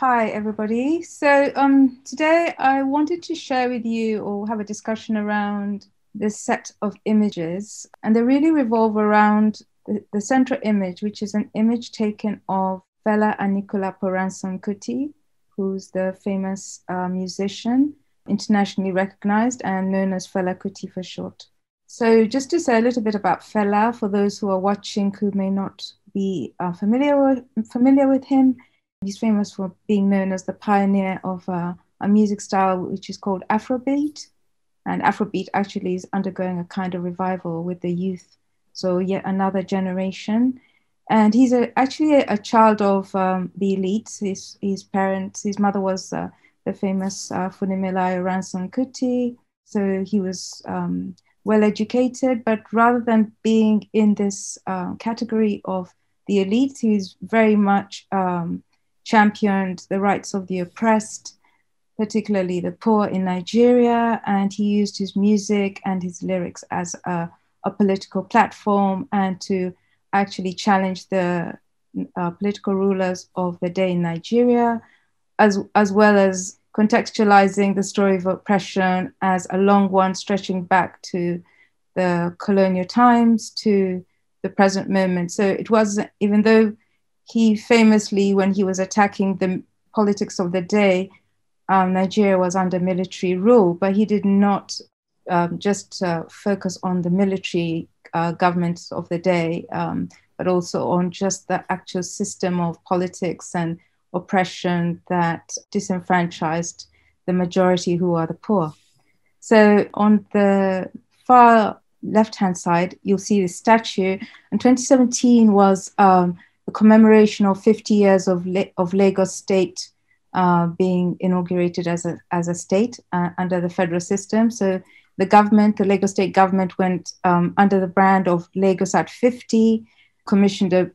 Hi, everybody. Today I wanted to share with you or have a discussion around this set of images, and they really revolve around the central image, which is an image taken of Fela Anikulapo Kuti, who's the famous musician, internationally recognized and known as Fela Kuti for short. So just to say a little bit about Fela, for those who are watching who may not be familiar with him, he's famous for being known as the pioneer of a music style which is called Afrobeat. And Afrobeat actually is undergoing a kind of revival with the youth. So yet another generation. And he's actually a child of the elites. His mother was the famous Funimilai Ransom Kuti. So he was well educated, but rather than being in this category of the elite, he's very much championed the rights of the oppressed, particularly the poor in Nigeria, and he used his music and his lyrics as a political platform and to actually challenge the political rulers of the day in Nigeria, as well as contextualizing the story of oppression as a long one stretching back to the colonial times to the present moment. So it was, even though he famously, when he was attacking the politics of the day, Nigeria was under military rule, but he did not just focus on the military governments of the day, but also on just the actual system of politics and oppression that disenfranchised the majority, who are the poor. So on the far left-hand side, you'll see the statue. And 2017 was a commemoration of 50 years of Lagos State being inaugurated as a state under the federal system. So the Lagos State government went under the brand of Lagos at 50, commissioned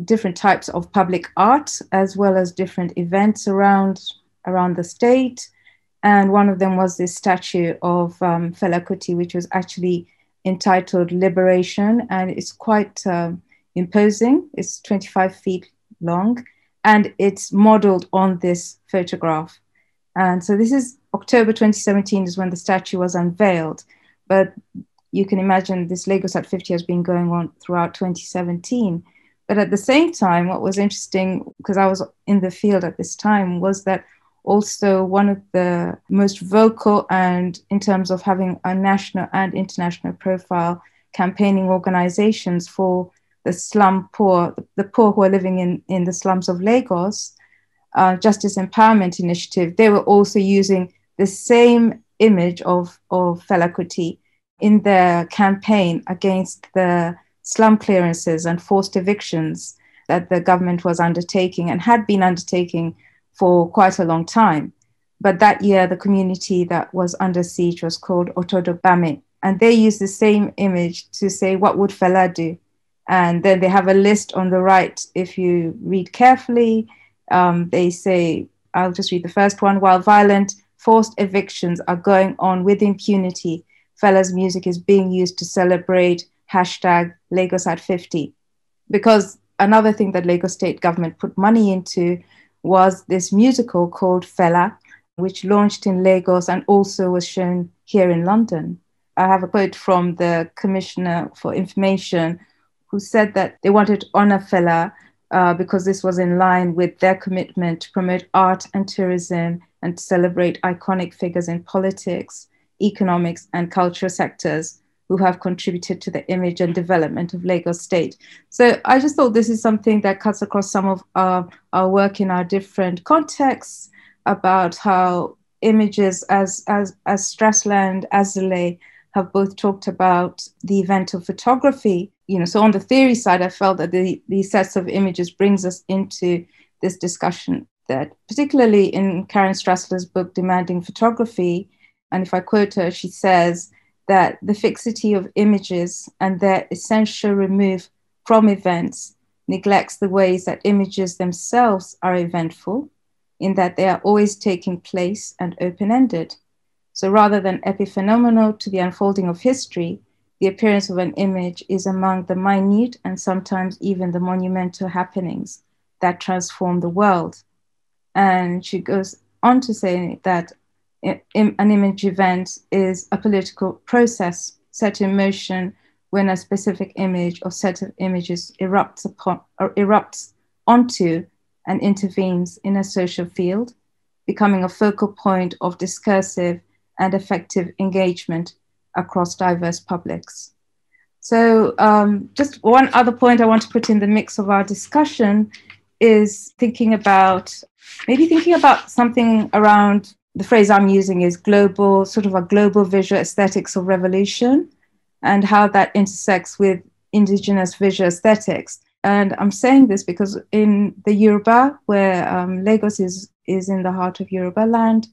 different types of public art, as well as different events around the state. And one of them was this statue of Fela Kuti, which was actually entitled Liberation. And it's quite imposing. It's 25 feet long, and it's modeled on this photograph. And so this is October 2017 is when the statue was unveiled. But you can imagine this Lagos at 50 has been going on throughout 2017. But at the same time, what was interesting, because I was in the field at this time, was that also one of the most vocal and in terms of having a national and international profile campaigning organizations for the slum poor, the poor who are living in the slums of Lagos, Justice Empowerment Initiative, they were also using the same image of Fela Kuti in their campaign against the slum clearances and forced evictions that the government was undertaking and had been undertaking for quite a long time. But that year, the community that was under siege was called Otodobame. And they used the same image to say, what would Fela do? And then they have a list on the right. If you read carefully, they say, I'll just read the first one. While violent, forced evictions are going on with impunity, Fela's music is being used to celebrate #Lagos at 50. Because another thing that Lagos state government put money into was this musical called Fela, which launched in Lagos and also was shown here in London. I have a quote from the Commissioner for Information who said that they wanted to honor Fela because this was in line with their commitment to promote art and tourism and to celebrate iconic figures in politics, economics, and cultural sectors who have contributed to the image and development of Lagos State. So I just thought this is something that cuts across some of our work in our different contexts about how images as Strassland, Azalea have both talked about the event of photography. So on the theory side, I felt that these sets of images brings us into this discussion that particularly in Karen Strassler's book, Demanding Photography, and if I quote her, she says that the fixity of images and their essential remove from events neglects the ways that images themselves are eventful, in that they are always taking place and open-ended. So rather than epiphenomenal to the unfolding of history, the appearance of an image is among the minute and sometimes even the monumental happenings that transform the world. And she goes on to say that an image event is a political process set in motion when a specific image or set of images erupts upon or erupts onto and intervenes in a social field, becoming a focal point of discursive and effective engagement across diverse publics. So just one other point I want to put in the mix of our discussion is thinking about something around, the phrase I'm using is global, sort of a global visual aesthetics of revolution, and how that intersects with indigenous visual aesthetics. And I'm saying this because in the Yoruba, where Lagos is in the heart of Yoruba land,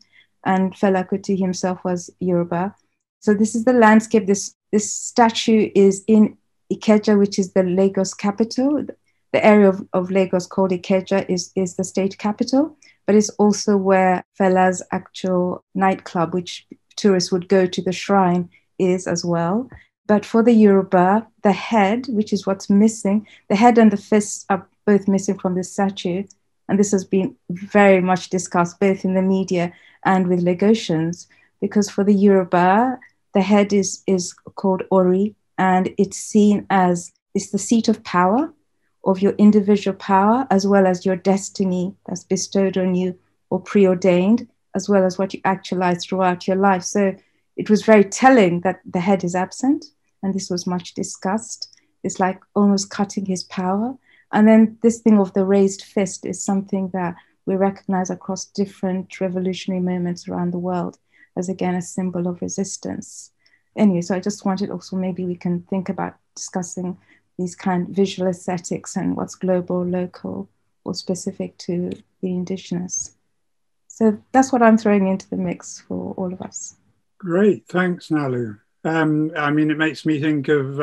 and Fela Kuti himself was Yoruba. So this is the landscape. This statue is in Ikeja, which is the Lagos capital. The area of Lagos called Ikeja is the state capital, but it's also where Fela's actual nightclub, which tourists would go to, the shrine, is as well. But for the Yoruba, the head, which is what's missing, the head and the fists are both missing from this statue. And this has been very much discussed both in the media and with Lagosians, because for the Yoruba, the head is called Ori, and it's seen as it's the seat of power, of your individual power, as well as your destiny that's bestowed on you or preordained, as well as what you actualize throughout your life. So it was very telling that the head is absent, and this was much discussed. It's like almost cutting his power. And then this thing of the raised fist is something that we recognize across different revolutionary moments around the world as, again, a symbol of resistance. Anyway, so I just wanted also, maybe we can think about discussing these kind of visual aesthetics and what's global, local, or specific to the indigenous. So that's what I'm throwing into the mix for all of us. Great, thanks, Nalu. I mean, it makes me think of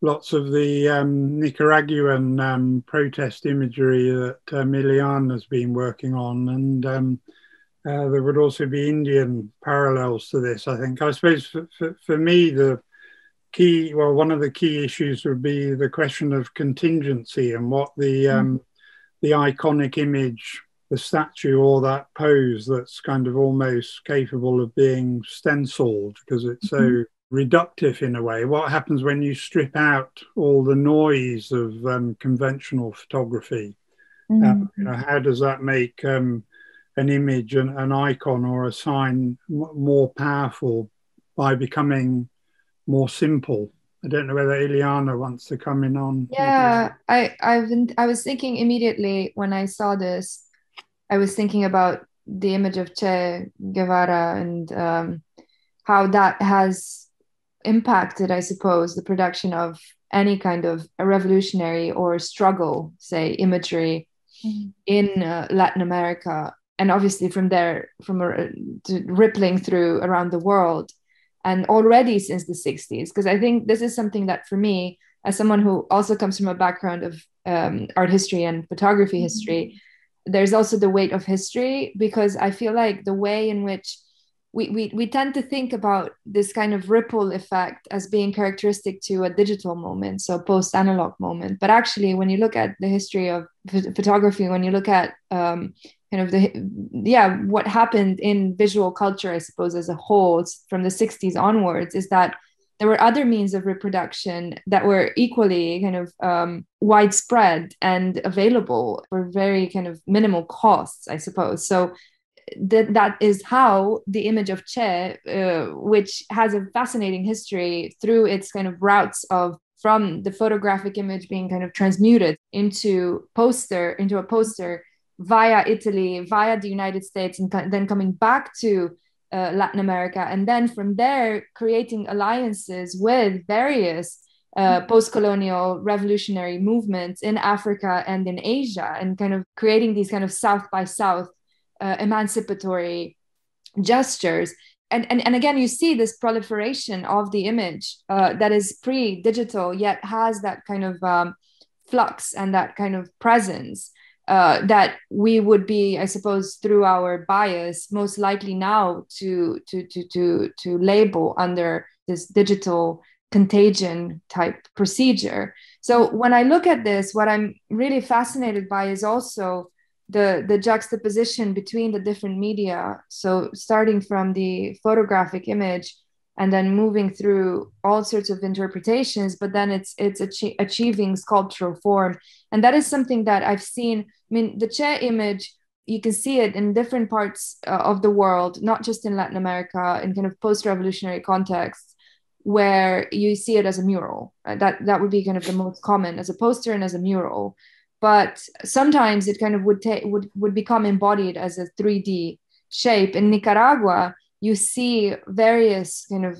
lots of the Nicaraguan protest imagery that Ileana has been working on, and there would also be Indian parallels to this, I think. I suppose for me, one of the key issues would be the question of contingency and what the iconic image, the statue or that pose that's kind of almost capable of being stenciled because it's so reductive in a way. What happens when you strip out all the noise of conventional photography? How does that make an image, an icon or a sign more powerful by becoming more simple? I don't know whether Ileana wants to come in on. Yeah, I was thinking immediately when I saw this, I was thinking about the image of Che Guevara and how that has impacted, I suppose, the production of any kind of a revolutionary or struggle, say, imagery in Latin America. And obviously from there, rippling through around the world. And already since the 60s, because I think this is something that for me, as someone who also comes from a background of art history and photography history, there's also the weight of history, because I feel like the way in which we tend to think about this kind of ripple effect as being characteristic to a digital moment, so post-analog moment. But actually, when you look at the history of photography, when you look at what happened in visual culture, I suppose, as a whole, from the 60s onwards, is that there were other means of reproduction that were equally kind of widespread and available for very kind of minimal costs, I suppose. So that is how the image of Che, which has a fascinating history through its kind of routes from the photographic image being kind of transmuted into a poster via Italy, via the United States, and then coming back to Latin America, and then from there creating alliances with various post-colonial revolutionary movements in Africa and in Asia, and kind of creating these kind of South by South emancipatory gestures. And again, you see this proliferation of the image that is pre-digital, yet has that kind of flux and that kind of presence that we would be, I suppose, through our bias, most likely now to label under this digital contagion type procedure. So when I look at this, what I'm really fascinated by is also the juxtaposition between the different media. So starting from the photographic image and then moving through all sorts of interpretations, but then it's achieving sculptural form. And that is something that I've seen. I mean, the Che image, you can see it in different parts of the world, not just in Latin America, in kind of post-revolutionary contexts, where you see it as a mural. Right? That would be kind of the most common, as a poster and as a mural. But sometimes it kind of would become embodied as a 3D shape. In Nicaragua, you see various kind of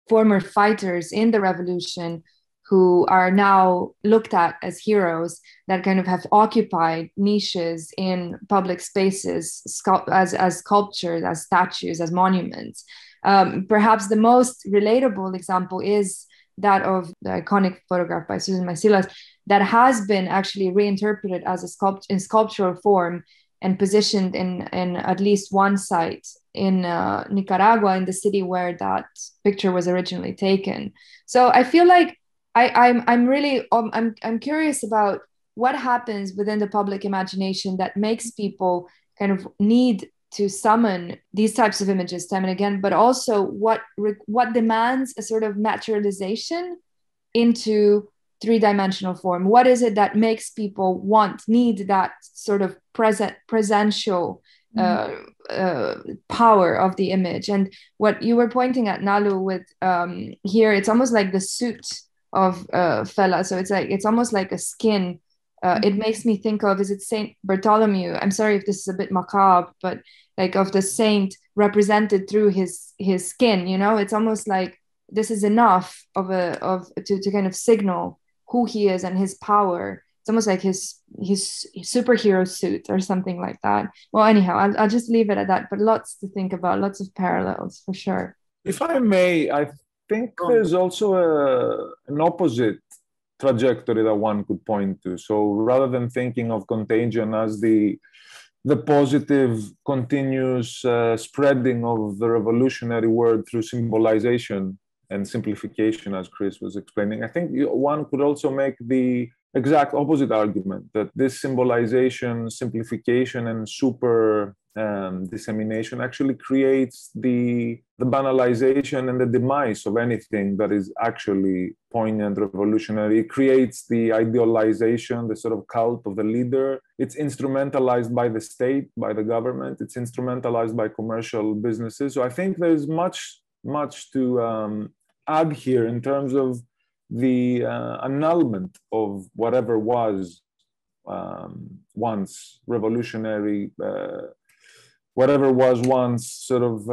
former fighters in the revolution who are now looked at as heroes that kind of have occupied niches in public spaces as sculptures, as statues, as monuments. Perhaps the most relatable example is that of the iconic photograph by Susan Macilas that has been actually reinterpreted as in sculptural form and positioned in at least one site in Nicaragua, in the city where that picture was originally taken. So I feel like I'm really I'm curious about what happens within the public imagination that makes people kind of need to summon these types of images time and again, but also what demands a sort of materialization into three-dimensional form. What is it that makes people need that sort of presential power of the image? And what you were pointing at, Nalu, with here, it's almost like the suit of Fela. So it's almost like a skin. It makes me think of, is it Saint Bartholomew? I'm sorry if this is a bit macabre, but like of the saint represented through his skin. You know, it's almost like this is enough to kind of signal who he is and his power. It's almost like his superhero suit or something like that. Well, anyhow, I'll just leave it at that. But lots to think about, lots of parallels for sure. If I may, I think there's also an opposite trajectory that one could point to. So rather than thinking of contagion as the positive continuous spreading of the revolutionary word through symbolization and simplification, as Chris was explaining, I think one could also make the exact opposite argument that this symbolization, simplification, and super dissemination actually creates the banalization and the demise of anything that is actually poignant, revolutionary. It creates the idealization, the sort of cult of the leader. It's instrumentalized by the state, by the government. It's instrumentalized by commercial businesses. So I think there's much to add here in terms of the annulment of whatever was once revolutionary, whatever was once sort of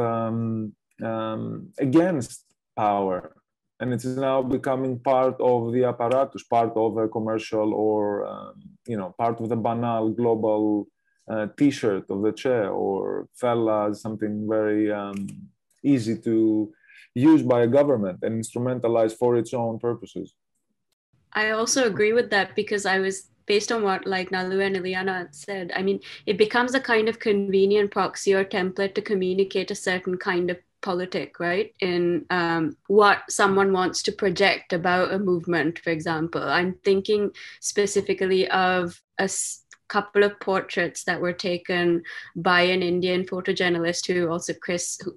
against power. And it's now becoming part of the apparatus, part of a commercial or, part of the banal global T-shirt of the Che or Fella as something very easy to use by a government and instrumentalized for its own purposes. I also agree with that because based on what like Nalu and Ileana said, I mean, it becomes a kind of convenient proxy or template to communicate a certain kind of politic, right? In what someone wants to project about a movement, for example. I'm thinking specifically of a couple of portraits that were taken by an Indian photojournalist who also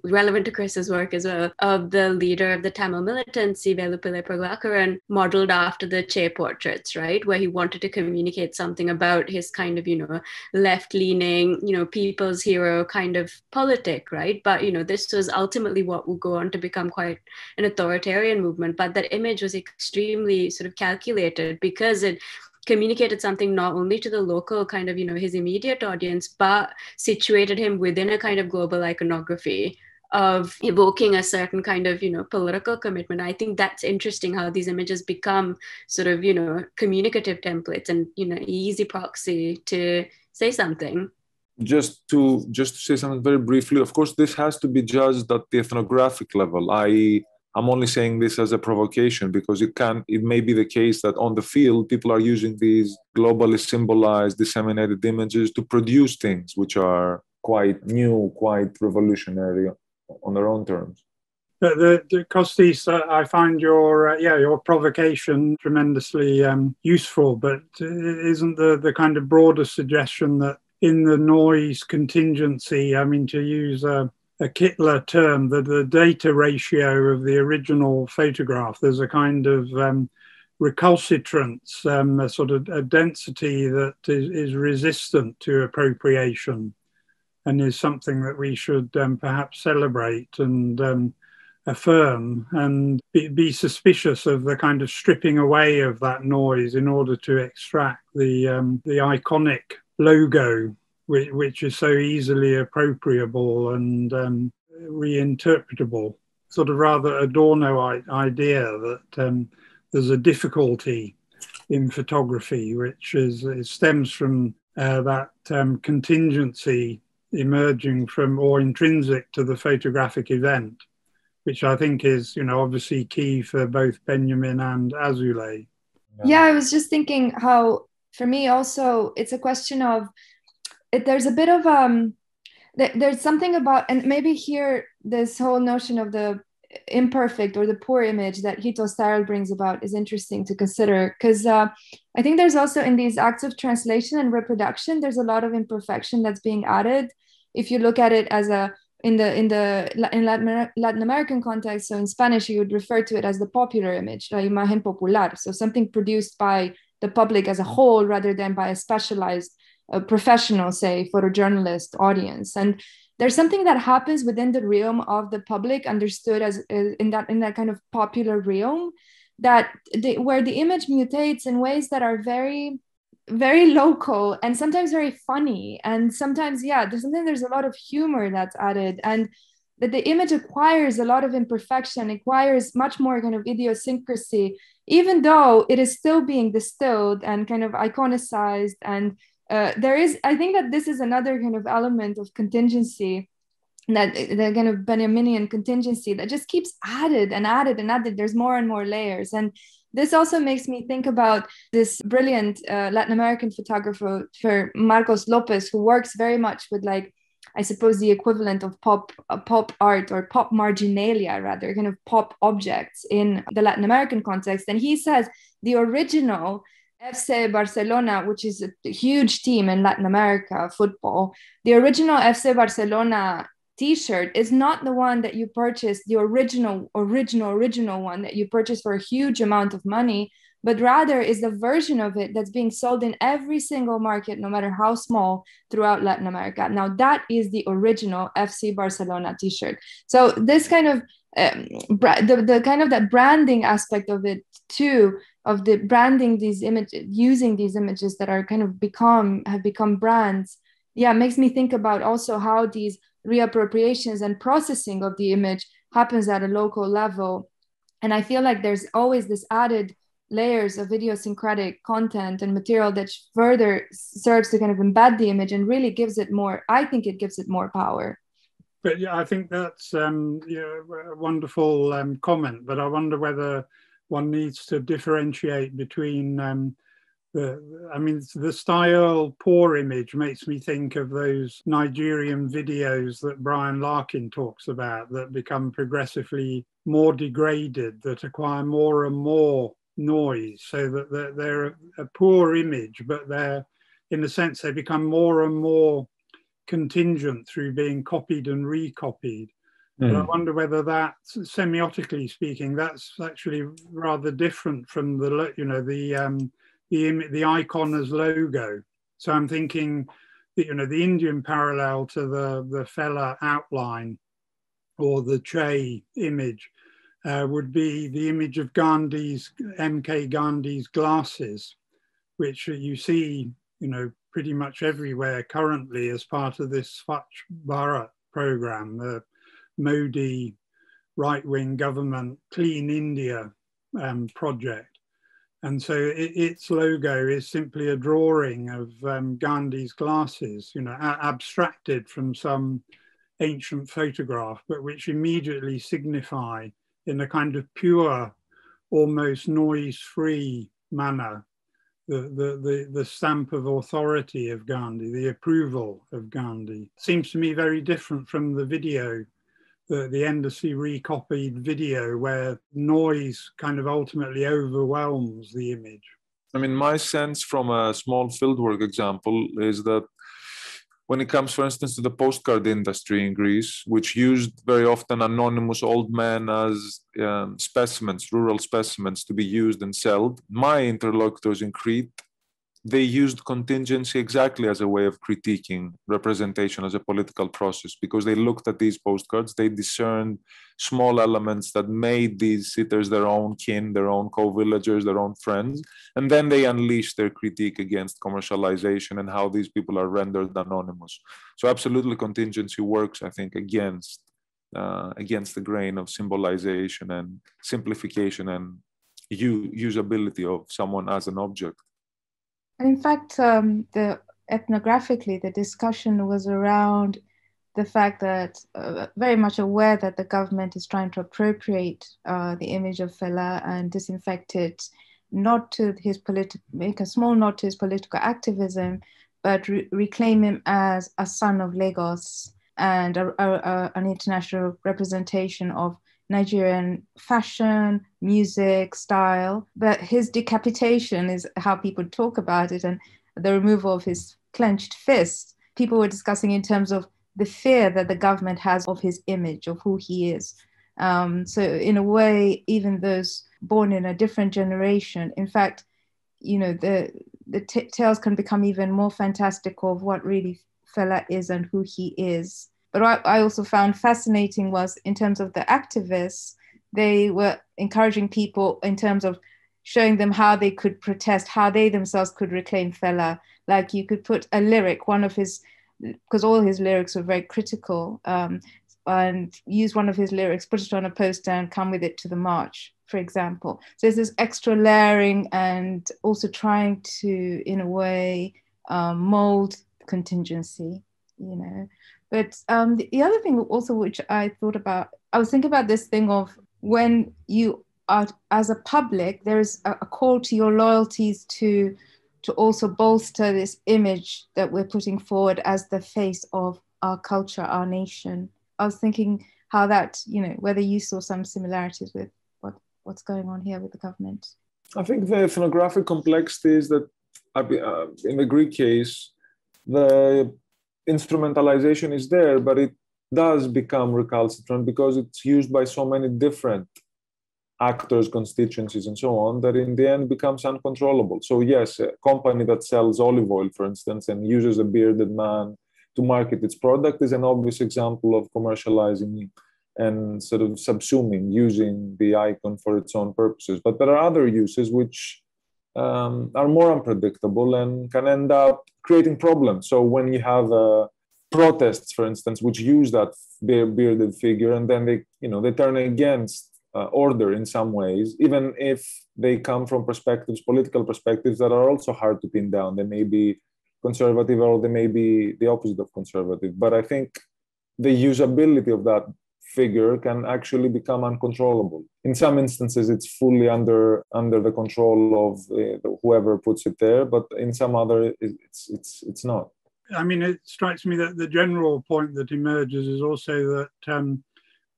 relevant to Chris's work as well, of the leader of the Tamil militancy, Velupillai Prabhakaran, modeled after the Che portraits, right? Where he wanted to communicate something about his kind of, left-leaning, people's hero kind of politic, right? But, this was ultimately what would go on to become quite an authoritarian movement. But that image was extremely sort of calculated because it communicated something not only to the local kind of, his immediate audience, but situated him within a kind of global iconography of evoking a certain kind of, political commitment. I think that's interesting how these images become sort of, communicative templates and, easy proxy to say something. Just to say something very briefly, of course, this has to be judged at the ethnographic level. I'm only saying this as a provocation because it may be the case that on the field, people are using these globally symbolized, disseminated images to produce things which are quite new, quite revolutionary on their own terms. But Kostis, I find your provocation tremendously useful. But isn't the kind of broader suggestion that in the noise contingency, I mean, to use a Kittler term, the data ratio of the original photograph, there's a kind of recalcitrance, a sort of a density that is resistant to appropriation, and is something that we should perhaps celebrate and affirm, and be suspicious of the kind of stripping away of that noise in order to extract the iconic logo, which is so easily appropriable and reinterpretable. Sort of rather Adorno idea that there's a difficulty in photography, which stems from that contingency emerging from or intrinsic to the photographic event, which I think is, obviously key for both Benjamin and Azulay. Yeah, I was just thinking how, for me also, it's a question of, there's a bit of, there's something about, and maybe here, this whole notion of the imperfect or the poor image that Hito Steyerl brings about is interesting to consider, because I think there's also in these acts of translation and reproduction, there's a lot of imperfection that's being added. If you look at it as in Latin American context, so in Spanish, you would refer to it as the popular image, la imagen popular. So something produced by the public as a whole rather than by a specialized professional, say, photojournalist audience. And there's something that happens within the realm of the public, understood as in that kind of popular realm, that where the image mutates in ways that are very, very local and sometimes very funny, and sometimes there's a lot of humor that's added, and that the image acquires a lot of imperfection, acquires much more kind of idiosyncrasy, even though it is still being distilled and kind of iconicized. And I think that this is another kind of element of contingency, that the kind of Benjaminian contingency that just keeps added and added and added. There's more and more layers. And this also makes me think about this brilliant Latin American photographer, Marcos Lopez, who works very much with, like, I suppose the equivalent of pop art or pop marginalia, rather, kind of pop objects in the Latin American context. And he says the original FC Barcelona, which is a huge team in Latin America football, the original FC Barcelona t-shirt is not the one that you purchase, the original one that you purchase for a huge amount of money, but rather is the version of it that's being sold in every single market, no matter how small, throughout Latin America. Now that is the original FC Barcelona t-shirt. So this kind of the kind of that branding aspect of it too, of the branding these images, using these images that are kind of have become brands, makes me think about also how these reappropriations and processing of the image happens at a local level. And I feel like there's always this added layers of idiosyncratic content and material that further serves to kind of embed the image and really gives it more, I think it gives it more power. But I think that's a wonderful comment, but I wonder whether one needs to differentiate between the style poor image makes me think of those Nigerian videos that Brian Larkin talks about that become progressively more degraded, that acquire more and more noise, so that they're a poor image, but they're, in a sense, they become more and more contingent through being copied and recopied. But I wonder whether that, semiotically speaking, that's actually rather different from the icon as logo. So I'm thinking, the Indian parallel to the Fella outline or the Che image would be the image of MK Gandhi's glasses, which you see, pretty much everywhere currently as part of this Swachh Bharat program, the Modi right-wing government Clean India project. And so its logo is simply a drawing of Gandhi's glasses, abstracted from some ancient photograph, but which immediately signify, in a kind of pure, almost noise-free manner, the stamp of authority of Gandhi, the approval of Gandhi. Seems to me very different from the video the embassy recopied video where noise kind of ultimately overwhelms the image. I mean, my sense from a small fieldwork example is that when it comes, for instance, to the postcard industry in Greece, which used very often anonymous old men as specimens, rural specimens to be used and sold, my interlocutors in Crete, they used contingency exactly as a way of critiquing representation as a political process, because they looked at these postcards, they discerned small elements that made these sitters their own kin, their own co-villagers, their own friends, and then they unleashed their critique against commercialization and how these people are rendered anonymous. So absolutely contingency works, I think, against the grain of symbolization and simplification and usability of someone as an object. And in fact, ethnographically, the discussion was around the fact that very much aware that the government is trying to appropriate the image of Fela and disinfect it, not to his make a small nod to his political activism, but reclaim him as a son of Lagos and an international representation of Nigerian fashion, music, style. But his decapitation is how people talk about it, and the removal of his clenched fist. People were discussing in terms of the fear that the government has of his image, of who he is. So in a way, even those born in a different generation, in fact, you know, the tales can become even more fantastical of what really Fela is and who he is. But what I also found fascinating was in terms of the activists, they were encouraging people in terms of showing them how they could protest, how they themselves could reclaim Fela. Like you could put a lyric, one of his, because all his lyrics were very critical, and use one of his lyrics, put it on a poster and come with it to the march, for example. So there's this extra layering and also trying to, in a way, mold contingency, you know. But the other thing also which I thought about, I was thinking about this thing of when you are, as a public, there is a call to your loyalties to also bolster this image that we're putting forward as the face of our culture, our nation. I was thinking how that, you know, whether you saw some similarities with what's going on here with the government. I think the ethnographic complexity is that in the Greek case, the instrumentalization is there, but it does become recalcitrant because it's used by so many different actors, constituencies, and so on, that in the end becomes uncontrollable. So yes, a company that sells olive oil, for instance, and uses a bearded man to market its product is an obvious example of commercializing and sort of subsuming, using the icon for its own purposes. But there are other uses which are more unpredictable and can end up creating problems. So when you have protests, for instance, which use that bearded figure, and then they turn against order in some ways, even if they come from political perspectives that are also hard to pin down. They may be conservative or they may be the opposite of conservative. But I think the usability of that figure can actually become uncontrollable. In some instances, it's fully under the control of whoever puts it there, but in some other, it's not. I mean, it strikes me that the general point that emerges is also that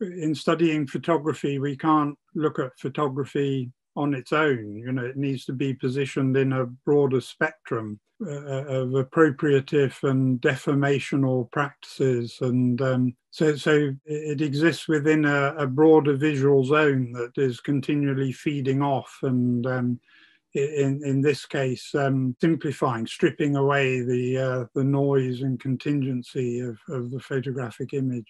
in studying photography, we can't look at photography on its own. You know, it needs to be positioned in a broader spectrum of appropriative and deformational practices, and so it exists within a broader visual zone that is continually feeding off, and in this case, simplifying, stripping away the noise and contingency of the photographic image.